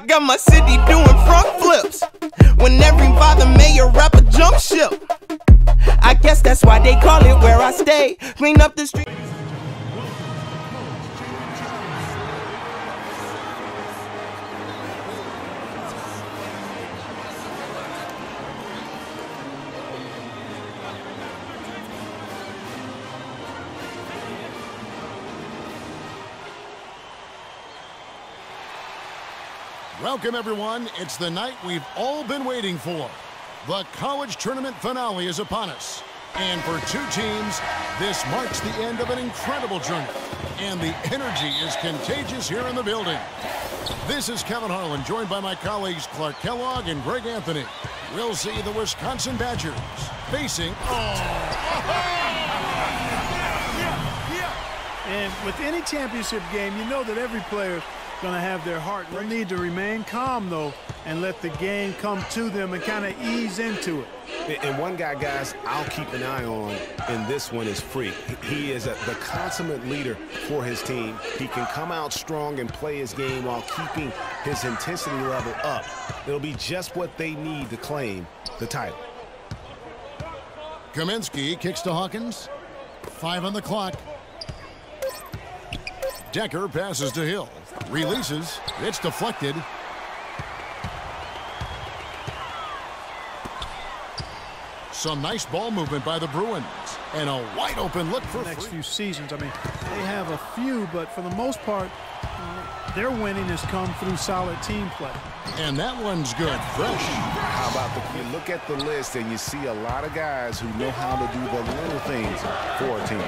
got my city doing front flips. When every father mayor rapper jump ship. I guess that's why they call it where I stay. Clean up the street. Welcome, everyone. It's the night we've all been waiting for. The college tournament finale is upon us. And for two teams, this marks the end of an incredible journey. And the energy is contagious here in the building. This is Kevin Harlan, joined by my colleagues Clark Kellogg and Greg Anthony. We'll see the Wisconsin Badgers facing... And with any championship game, you know that every player going to have their heart. They'll need to remain calm, though, and let the game come to them and kind of ease into it. And one guy, guys, I'll keep an eye on in this one is Freak. He is the consummate leader for his team. He can come out strong and play his game while keeping his intensity level up. It'll be just what they need to claim the title. Kaminsky kicks to Hawkins. 5 on the clock. Decker passes to Hill. Releases. It's deflected. Some nice ball movement by the Bruins. And a wide open look for the next few seasons. I mean, they have a few, but for the most part, their winning has come through solid team play. And that one's good. Fresh. How about you look at the list and you see a lot of guys who know how to do the little things for a team.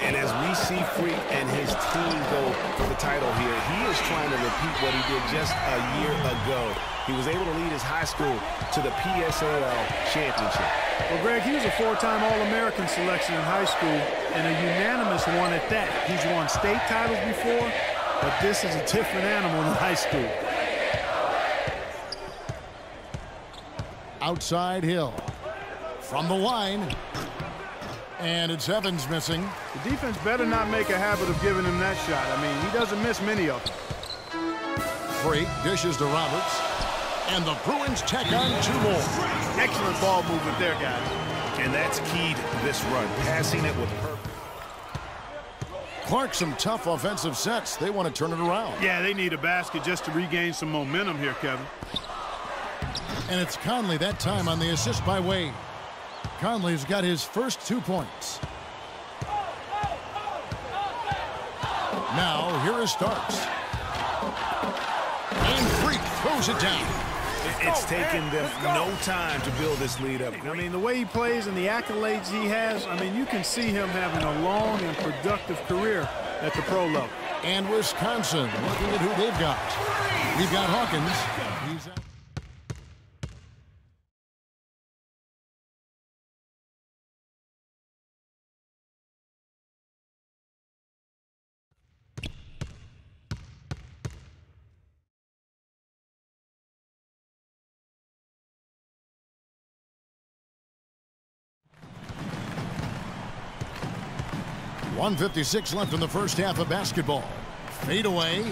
And as we see Freak and his team go for the title here, he is trying to repeat what he did just a year ago. He was able to lead his high school to the PSAL championship. Well, Greg, he was a 4-time All-American selection in high school and a unanimous one at that. He's won state titles before, but this is a different animal in high school. Outside Hill. From the line. And it's Evans missing. The defense better not make a habit of giving him that shot. I mean, he doesn't miss many of them. Freak dishes to Roberts. And the Bruins tack on 2 more. Excellent ball movement there, guys. And that's key to this run, passing it with purpose. Clark, some tough offensive sets. They want to turn it around. Yeah, they need a basket just to regain some momentum here, Kevin. And it's Conley that time on the assist by Wade. Conley's got his first 2 points. Now, here is Starks. And Freak throws it down. It's taken them no time to build this lead up. I mean, the way he plays and the accolades he has, I mean, you can see him having a long and productive career at the pro level. And Wisconsin looking at who they've got. We've got Hawkins. He's out. .156 left in the first half of basketball. Fade away.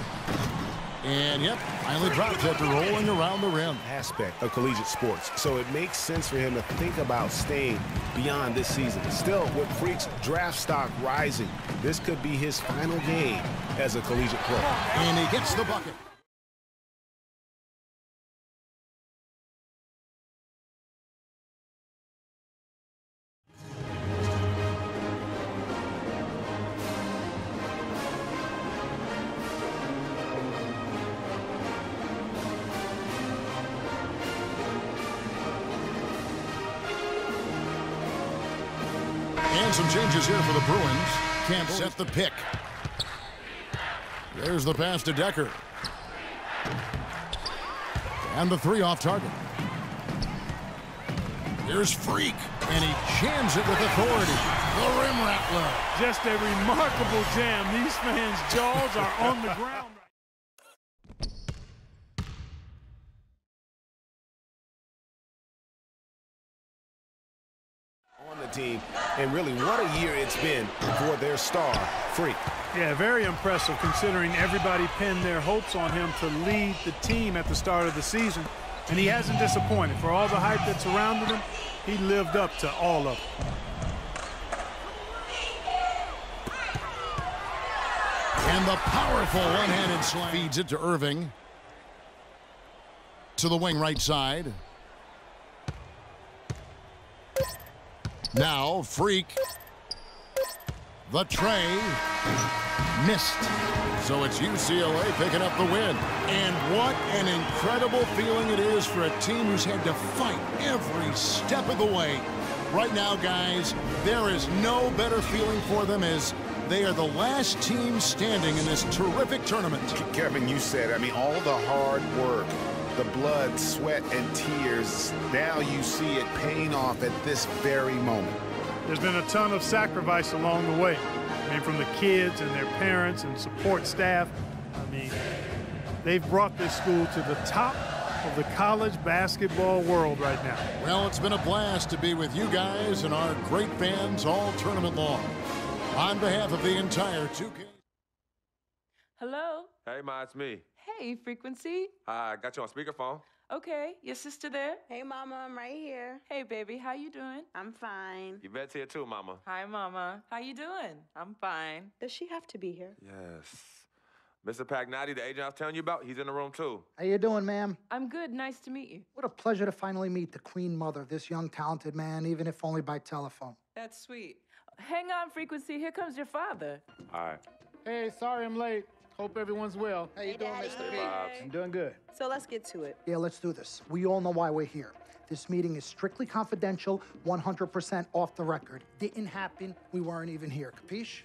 And, yep, finally dropped after rolling around the rim. Aspect of collegiate sports. So it makes sense for him to think about staying beyond this season. Still, with Freak's draft stock rising, this could be his final game as a collegiate pro. And he gets the bucket. And some changes here for the Bruins. Can't set the pick. There's the pass to Decker. And the 3 off target. Here's Freak. And he jams it with authority. The rim rattler. Just a remarkable jam. These fans' jaws are on the ground. On the team, and really what a year it's been for their star, Freak. Yeah, very impressive considering everybody pinned their hopes on him to lead the team at the start of the season. And he hasn't disappointed. For all the hype that surrounded him, he lived up to all of it. And the powerful one-handed slam feeds it to Irving. To the wing right side. Now, Freak. The tray. Missed. So it's UCLA picking up the win. And what an incredible feeling it is for a team who's had to fight every step of the way. Right now, guys, there is no better feeling for them as they are the last team standing in this terrific tournament. Kevin, you said, I mean, all the hard work, the blood, sweat, and tears, now you see it paying off at this very moment. There's been a ton of sacrifice along the way. I mean, from the kids and their parents and support staff. I mean, they've brought this school to the top of the college basketball world right now. Well, it's been a blast to be with you guys and our great fans all tournament long. On behalf of the entire 2K. Hello? Hey, Ma, it's me. Hey, Frequency. I got you on speakerphone. Okay, your sister there? Hey, Mama, I'm right here. Hey, baby, how you doing? I'm fine. Yvette's here too, Mama. Hi, Mama. How you doing? I'm fine. Does she have to be here? Yes. Mr. Pagnotti, the agent I was telling you about, he's in the room too. How you doing, ma'am? I'm good. Nice to meet you. What a pleasure to finally meet the Queen Mother of this young, talented man, even if only by telephone. That's sweet. Hang on, Frequency. Here comes your father. All right. Hey, sorry I'm late. Hope everyone's well. How you doing, Daddy. Mr. Hey, B? Bobs. I'm doing good. So let's get to it. Yeah, let's do this. We all know why we're here. This meeting is strictly confidential, 100% off the record. Didn't happen. We weren't even here. Capiche?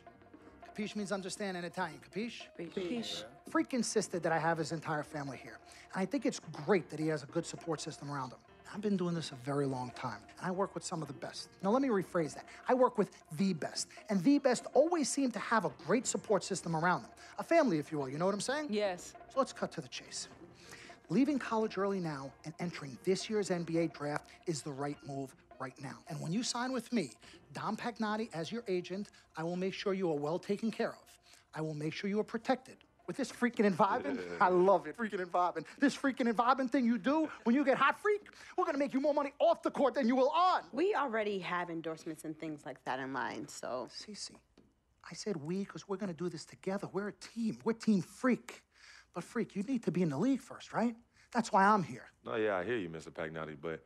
Capiche means understand in Italian. Capiche? Capiche. Freak insisted that I have his entire family here. And I think it's great that he has a good support system around him. I've been doing this a very long time, and I work with some of the best. Now, let me rephrase that. I work with the best, and the best always seem to have a great support system around them. A family, if you will, you know what I'm saying? Yes. So let's cut to the chase. Leaving college early now and entering this year's NBA draft is the right move right now. And when you sign with me, Dom Pagnotti, as your agent, I will make sure you are well taken care of. I will make sure you are protected. With this freaking and vibing, I love it, freaking and vibing. This freaking and vibing thing you do when you get hot, freak, we're gonna make you more money off the court than you will on. We already have endorsements and things like that in line, so. Cece, I said we because we're gonna do this together. We're a team. We're Team Freak. But Freak, you need to be in the league first, right? That's why I'm here. No, yeah, I hear you, Mr. Pagnotti, but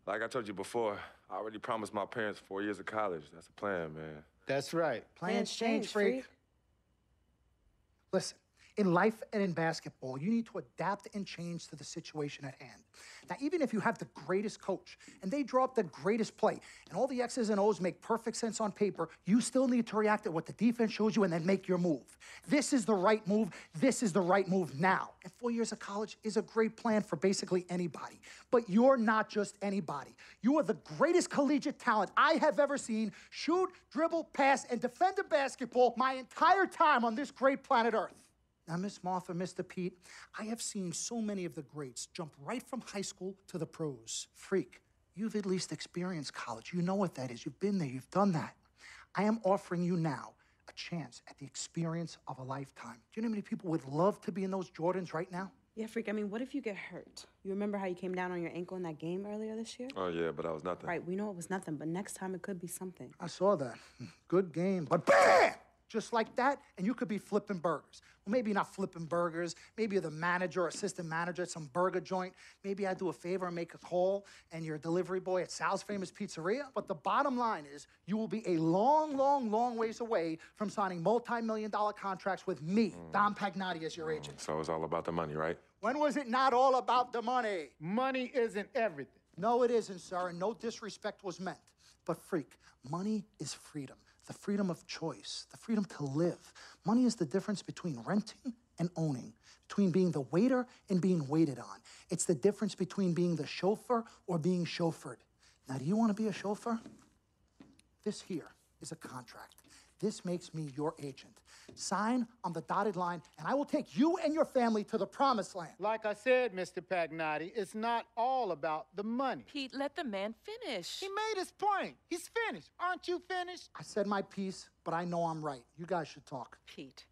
like I told you before, I already promised my parents 4 years of college. That's a plan, man. That's right. Plans change, Freak. Listen, in life and in basketball, you need to adapt and change to the situation at hand. Now, even if you have the greatest coach and they draw up the greatest play and all the X's and O's make perfect sense on paper, you still need to react to what the defense shows you and then make your move. This is the right move. This is the right move now. And 4 years of college is a great plan for basically anybody. But you're not just anybody. You are the greatest collegiate talent I have ever seen shoot, dribble, pass, and defend a basketball my entire time on this great planet Earth. Now, Miss Martha, Mr. Pete, I have seen so many of the greats jump right from high school to the pros. Freak, you've at least experienced college. You know what that is. You've been there. You've done that. I am offering you now a chance at the experience of a lifetime. Do you know how many people would love to be in those Jordans right now? Yeah, Freak, I mean, what if you get hurt? You remember how you came down on your ankle in that game earlier this year? Oh, yeah, but that was nothing. Right, we know it was nothing, but next time it could be something. I saw that. Good game. But bam! Just like that, and you could be flipping burgers. Well, maybe not flipping burgers. Maybe you're the manager or assistant manager at some burger joint. Maybe I do a favor and make a call, and you're a delivery boy at Sal's Famous Pizzeria. But the bottom line is, you will be a long, long, long ways away from signing multi-million-dollar contracts with me, Dom Pagnotti, as your agent. So it's all about the money, right? When was it not all about the money? Money isn't everything. No, it isn't, sir, and no disrespect was meant. But freak, money is freedom. The freedom of choice, the freedom to live. Money is the difference between renting and owning, between being the waiter and being waited on. It's the difference between being the chauffeur or being chauffeured. Now, do you want to be a chauffeur? This here is a contract. This makes me your agent. Sign on the dotted line, and I will take you and your family to the promised land. Like I said, Mr. Pagnotti, it's not all about the money. Pete, let the man finish. He made his point. He's finished. Aren't you finished? I said my piece, but I know I'm right. You guys should talk. Pete,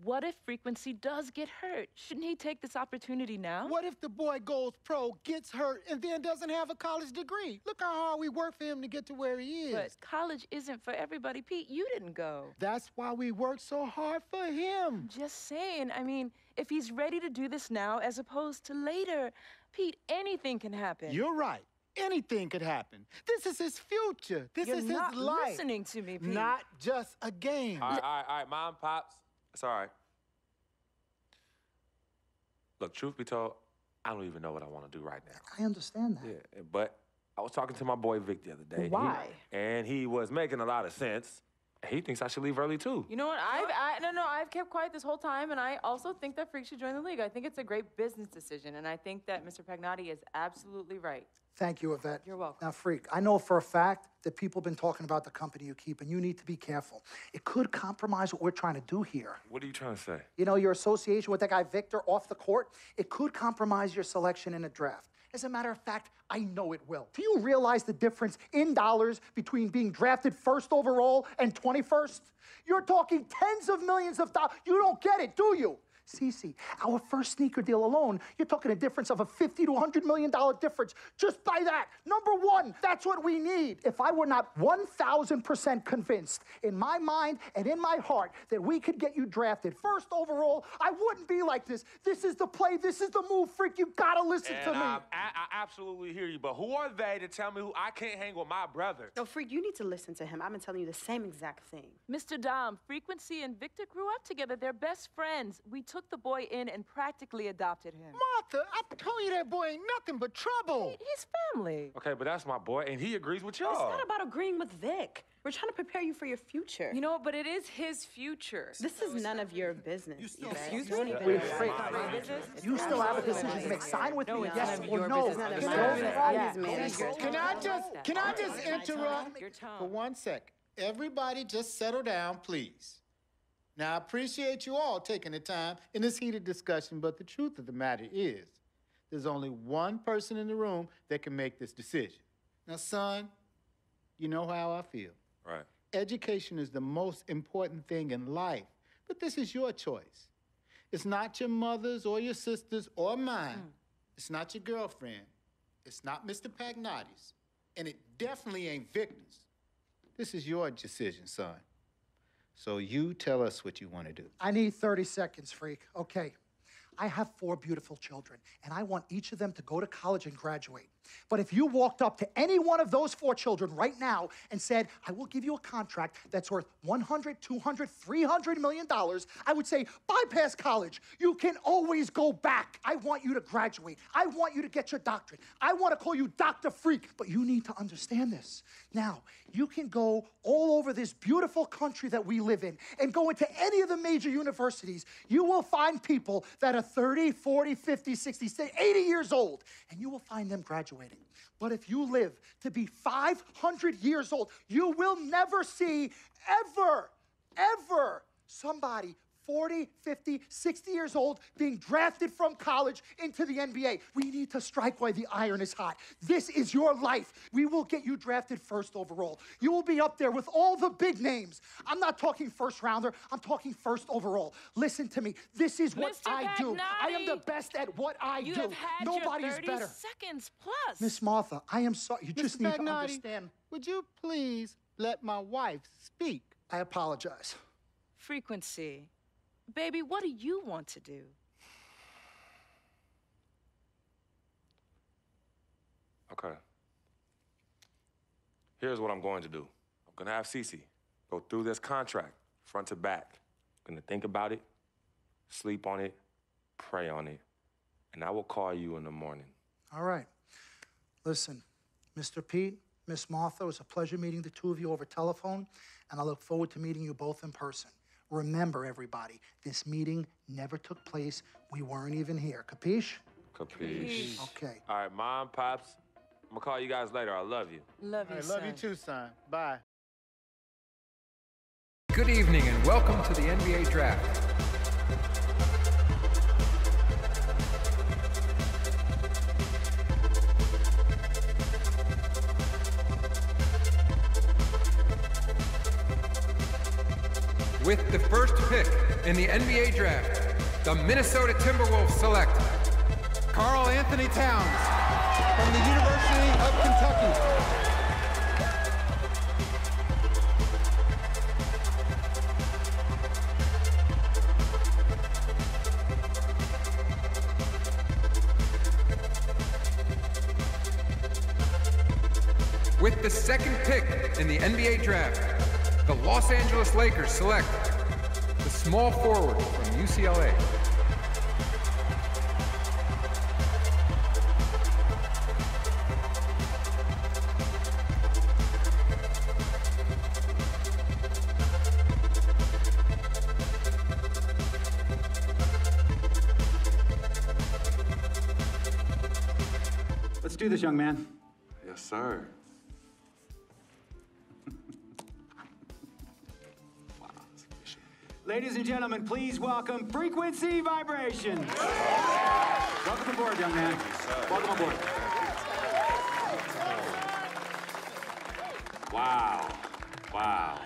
what if Frequency does get hurt? Shouldn't he take this opportunity now? What if the boy goes pro, gets hurt, and then doesn't have a college degree? Look how hard we work for him to get to where he is. But college isn't for everybody. Pete, you didn't go. That's why we work so hard for him. Just saying. I mean, if he's ready to do this now as opposed to later, Pete, anything can happen. You're right. Anything could happen. This is his future. This You're is not his life. listening to me, Pete. Not just a game. All right, Mom, Pops. It's all right. Look, truth be told, I don't even know what I want to do right now. I understand that. Yeah, but I was talking to my boy Vic the other day. Why? And he was making a lot of sense. He thinks I should leave early, too. You know what? I've kept quiet this whole time, and I also think that Freak should join the league. I think it's a great business decision, and I think that Mr. Pagnotti is absolutely right. Thank you, Yvette. You're welcome. Now, Freak, I know for a fact that people have been talking about the company you keep, and you need to be careful. It could compromise what we're trying to do here. What are you trying to say? You know, your association with that guy Victor off the court, it could compromise your selection in a draft. As a matter of fact, I know it will. Do you realize the difference in dollars between being drafted first overall and 21st? You're talking tens of millions of dollars. You don't get it, do you? Cece, our first sneaker deal alone, you're talking a difference of a $50 to $100 million difference just by that. Number one, that's what we need. If I were not 1,000% convinced in my mind and in my heart that we could get you drafted first overall, I wouldn't be like this. This is the play. This is the move, Freak. You gotta listen to me. I absolutely hear you, but who are they to tell me who I can't hang with my brother? No, Freak, you need to listen to him. I've been telling you the same exact thing. Mr. Dom, Frequency and Victor grew up together. They're best friends. We took the boy in and practically adopted him. Martha, I told you that boy ain't nothing but trouble. He's family. Okay, but that's my boy, and he agrees with y'all. It's not about agreeing with Vic. We're trying to prepare you for your future. You know what? But it is his future. This is none of your business. Excuse You don't me? even Wait, know Freak, why. you still have a decision to make. Sign with me, yes or no. It's none of Go my business. for it. Can I just interrupt Your tone. for 1 second? Everybody just settle down, please. Now, I appreciate you all taking the time in this heated discussion, but the truth of the matter is, there's only one person in the room that can make this decision. Now, son, you know how I feel. Right. Education is the most important thing in life, but this is your choice. It's not your mother's or your sister's or mine. It's not your girlfriend. It's not Mr. Pagnotti's. And it definitely ain't Victor's. This is your decision, son. So you tell us what you want to do. I need 30 seconds, Freak. Okay. I have 4 beautiful children, and I want each of them to go to college and graduate. But if you walked up to any one of those 4 children right now and said, I will give you a contract that's worth $100, $200, $300 million, I would say, bypass college. You can always go back. I want you to graduate. I want you to get your doctorate. I want to call you Dr. Freak, but you need to understand this. Now, you can go all over this beautiful country that we live in and go into any of the major universities. You will find people that are 30, 40, 50, 60, 80 years old, and you will find them graduating. But if you live to be 500 years old, you will never see ever somebody 40, 50, 60 years old being drafted from college into the NBA. We need to strike while the iron is hot. This is your life. We will get you drafted first overall. You will be up there with all the big names. I'm not talking first rounder. I'm talking first overall. Listen to me. This is what Mr. I do. I am the Pagnotti, best at what I You do. have had Nobody your is 30 better. seconds plus. Miss Martha, I am sorry. You just Mr. need to Pagnotti, understand. would you please let my wife speak? I apologize. Frequency. Baby, what do you want to do? Okay. Here's what I'm going to do. I'm going to have Cece go through this contract, front to back. I'm going to think about it, sleep on it, pray on it, and I will call you in the morning. All right. Listen, Mr. Pete, Miss Martha, it was a pleasure meeting the two of you over telephone, and I look forward to meeting you both in person. Remember, everybody, this meeting never took place. We weren't even here. Capiche? Capiche. Okay. All right, Mom, Pops, I'm going to call you guys later. I love you. Love you, I son. love you too, son. Bye. good evening, and welcome to the NBA Draft. With the first pick in the NBA Draft, the Minnesota Timberwolves select Karl Anthony Towns from the University of Kentucky. With the second pick in the NBA Draft, the Los Angeles Lakers select the small forward from UCLA. Let's do this, young man. Yes, sir. Ladies and gentlemen, please welcome Frequency Vibrations. Welcome aboard, young man. Welcome aboard. Wow. Wow.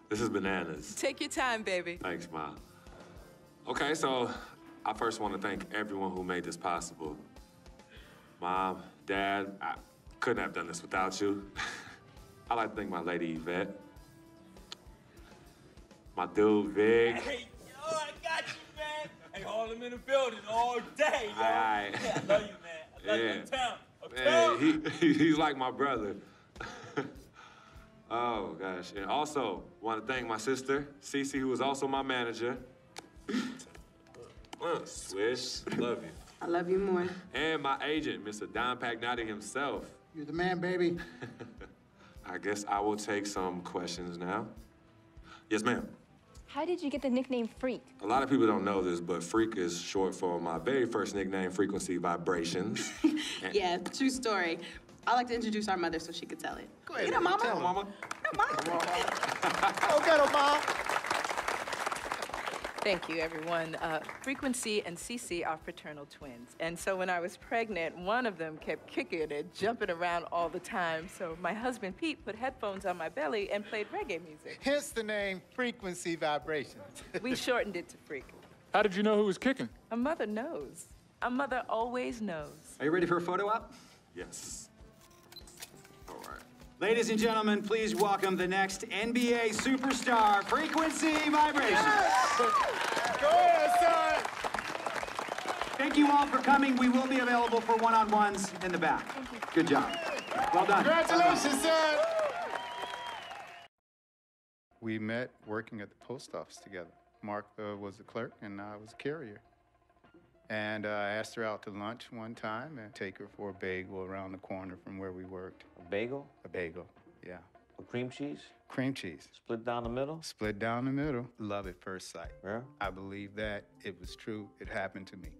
This is bananas. Take your time, baby. Thanks, Mom. Okay, so I first want to thank everyone who made this possible. Mom, Dad, I couldn't have done this without you. I'd like to thank my lady, Yvette. My dude, Vic. Hey, yo, I got you, man. Hey, Harlem in the building all day, yo. Aye. Yeah, I love you, man. I love you, uptown. He's like my brother. Oh, gosh. And also, want to thank my sister, Cece, who was also my manager. Swish, love you. I love you more. And my agent, Mr. Don Pagnotti himself. You're the man, baby. I guess I will take some questions now. Yes, ma'am. How did you get the nickname Freak? A lot of people don't know this, but Freak is short for my very first nickname, Frequency Vibrations. Yeah, true story. I like to introduce our mother so she could tell it. Go ahead. You know, Mama. Tell her, Mama. No, Mama. Go get her, Mom. Thank you, everyone. Frequency and Cece are fraternal twins. And so when I was pregnant, one of them kept kicking and jumping around all the time. So my husband, Pete, put headphones on my belly and played reggae music. Hence the name Frequency Vibrations. We shortened it to Freak. How did you know who was kicking? A mother knows. A mother always knows. Are you ready for a photo op? Yes. All right. Ladies and gentlemen, please welcome the next NBA superstar, Frequency Vibrations. Go ahead, son. Thank you all for coming. We will be available for one-on-ones in the back. Good job. Well done. Congratulations, son. We met working at the post office together. Mark was the clerk, and I was a carrier. And I asked her out to lunch one time and take her for a bagel around the corner from where we worked. A bagel? A bagel, yeah. With cream cheese? Cream cheese. Split down the middle? Split down the middle. Love at first sight. Yeah? I believe that. It was true. It happened to me.